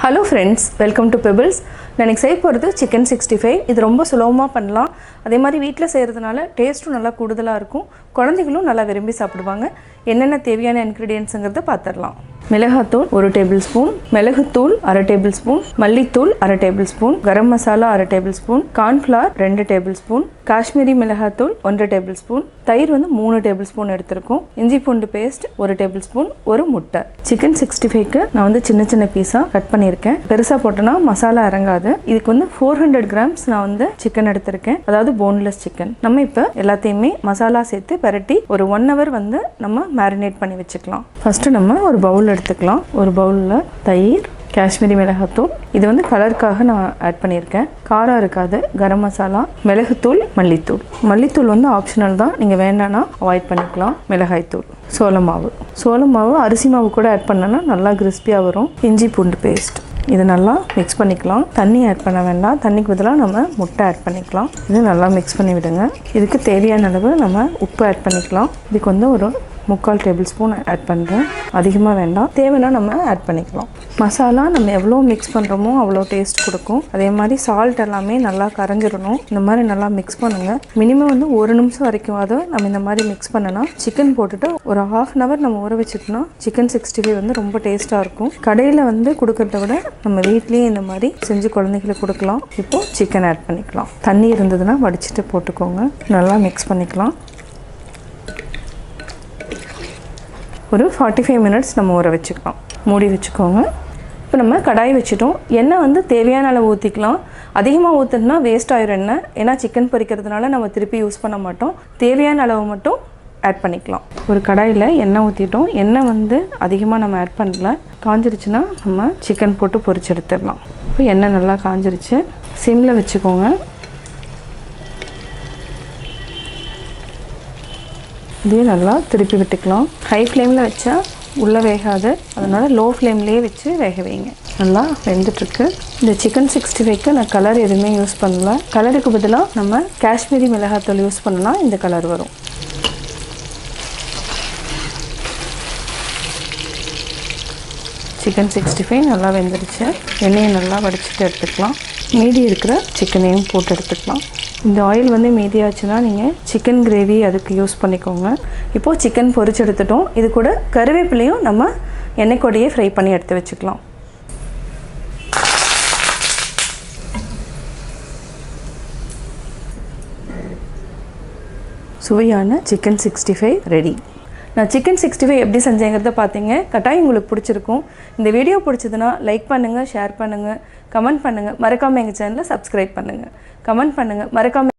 Hello friends, welcome to Pebbles. நான் செய்ய போகிறது chicken 65. இது ரொம்ப சுலபமா பண்ணலாம். அதே மாதிரி வீட்ல செய்யிறதுனால டேஸ்டும் நல்லா கூடுதலா இருக்கும். குழந்தைகளும் நல்லா விரும்பி சாப்பிடுவாங்க. என்னென்ன தேவையான ingredientsங்கறத பாத்துறலாம். மிளகாய்த்தூள் 1 டேபிள்ஸ்பூன், மிளகுத்தூள் 1/2 டேபிள்ஸ்பூன், மல்லித்தூள் 1/2 tablespoon, garam masala 1/2 tablespoon, corn flour 2 tablespoon, Kashmiri மிளகாய்த்தூள் 1 டேபிள்ஸ்பூன், தயிர் 3 டேபிள்ஸ்பூன் எடுத்துருக்கோம். இஞ்சி பூண்டு பேஸ்ட் 1 டேபிள்ஸ்பூன், ஒரு முட்டை. chicken 65க்கு நான் சின்ன சின்ன பீஸா கட் பண்ணியிருக்கேன். பெருசா போட்டனா மசாலா இறங்காது. இதுக்கு 400 grams நான் சிக்கன் எடுத்திருக்கேன். அதாவது போன்லெஸ் சிக்கன். நம்ம இப்போ எல்லாத்தையுமே மசாலா சேர்த்து பரட்டி ஒரு 1 hour நம்ம மேரினேட் பண்ணி வச்சுக்கலாம். ஃபர்ஸ்ட் நம்ம ஒரு பவுல் எடுத்துக்கலாம். ஒரு பவுல்ல தயிர், காஷ்மீரி மிளகாய்த்தூள், இது கலருக்காக நான் ஆட் பண்ணியிருக்கேன். காரம் இருக்காது. கரம் மசாலா, மிளகுத்தூள், மல்லித்தூள். மல்லித்தூள் ஆப்ஷனல் தான், நீங்கள் வேண்டாம்னா அவாய்ட் பண்ணிக்கலாம். மிளகாய்த்தூள், சோள மாவு அரிசி மாவு கூட ஆட் பண்ணனா நல்லா கிறிஸ்பியாக வரும். இஞ்சி பூண்டு பேஸ்ட், இது நல்லா மிக்ஸ் பண்ணிக்கலாம். தண்ணி ஆட் பண்ண வேண்டாம். தண்ணிக்கு பதிலாக நம்ம முட்டை ஆட் பண்ணிக்கலாம். இது நல்லா மிக்ஸ் பண்ணி விடுங்க. இதுக்கு தேவையான அளவு நம்ம உப்பு ஆட் பண்ணிக்கலாம். இதுக்கு ஒரு 3/4 டேபிள்ஸ்பூன் ஆட் பண்ணுறேன். அதிகமாக வேண்டாம், தேவைன்னா நம்ம ஆட் பண்ணிக்கலாம். மசாலா நம்ம எவ்வளோ மிக்ஸ் பண்ணுறோமோ அவ்வளோ டேஸ்ட் கொடுக்கும். அதே மாதிரி சால்ட் எல்லாமே நல்லா கரைஞ்சிடணும். இந்த மாதிரி நல்லா மிக்ஸ் பண்ணுங்கள். மினிமம் 1 நிமிஷம் வரைக்குமாவது நம்ம இந்த மாதிரி மிக்ஸ் பண்ணனா சிக்கன் போட்டுட்டு ஒரு 1/2 hour நம்ம ஊற வச்சுட்டோம்னா சிக்கன் 65 ரொம்ப டேஸ்ட்டாக இருக்கும். கடையில் கொடுக்கறத விட நம்ம வீட்லேயே இந்த மாதிரி செஞ்சு குழந்தைங்களுக்கு கொடுக்கலாம். இப்போது சிக்கன் ஆட் பண்ணிக்கலாம். தண்ணி இருந்ததுன்னா வடிச்சிட்டு போட்டுக்கோங்க. நல்லா மிக்ஸ் பண்ணிக்கலாம். ஒரு 45 minutes நம்ம ஊற வச்சுக்கலாம். மூடி வச்சுக்கோங்க. இப்போ நம்ம கடாய் வச்சுட்டோம். எண்ணெய் தேவையான அளவு ஊற்றிக்கலாம். அதிகமாக ஊற்றுனா வேஸ்ட் ஆயிரும் எண்ணெய். ஏன்னா சிக்கன் பொரிக்கிறதுனால நம்ம திருப்பி யூஸ் பண்ண மாட்டோம். தேவையான அளவு மட்டும் ஆட் பண்ணிக்கலாம். ஒரு கடாயில் எண்ணெய் ஊற்றிட்டோம். எண்ணெய் அதிகமாக நம்ம ஆட் பண்ணல. காஞ்சிருச்சுன்னா நம்ம சிக்கன் போட்டு பொரிச்சு எடுத்துடலாம். இப்போ எண்ணெய் நல்லா காஞ்சிருச்சு. சிம்மில் வச்சுக்கோங்க. இதே நல்லா திருப்பி விட்டுக்கலாம். ஹை ஃப்ளேமில் வச்சா உள்ளே வேகாது. அதனால் லோ ஃப்ளேம்லேயே வச்சு வேக வைங்க. நல்லா வெந்துட்டுருக்கு. இந்த சிக்கன் 65க்கு நான் கலர் எதுவுமே யூஸ் பண்ணல. கலருக்கு பதிலாக நம்ம காஷ்மீரி மிளகாய்த்தூள் யூஸ் பண்ணலாம். இந்த கலர் வரும். சிக்கன் 65 நல்லா வெந்துடுச்சு. எண்ணெயை நல்லா வடிச்சிட்டு எடுத்துக்கலாம். மீதி இருக்கிற சிக்கனையும் போட்டு எடுத்துக்கலாம். இந்த ஆயில் மீதியாச்சுன்னா நீங்கள் சிக்கன் கிரேவி அதுக்கு யூஸ் பண்ணிக்கோங்க. இப்போது சிக்கன் பொரிச்சு எடுத்துட்டோம். இது கூட கருவேப்பிலையும் நம்ம எண்ணெய் கூடயே ஃப்ரை பண்ணி எடுத்து வச்சுக்கலாம். சுவையான சிக்கன் 65 ரெடி. நான் சிக்கன் 65 எப்படி செஞ்சேங்கிறத பார்த்தீங்க. கட்டாயம் உங்களுக்கு பிடிச்சிருக்கும். இந்த வீடியோ பிடிச்சதுன்னா லைக் பண்ணுங்கள், ஷேர் பண்ணுங்கள், கமெண்ட் பண்ணுங்கள். மறக்காமல் எங்கள் சேனலை சப்ஸ்கிரைப் பண்ணுங்கள். கமெண்ட் பண்ணுங்கள். மறக்காமல்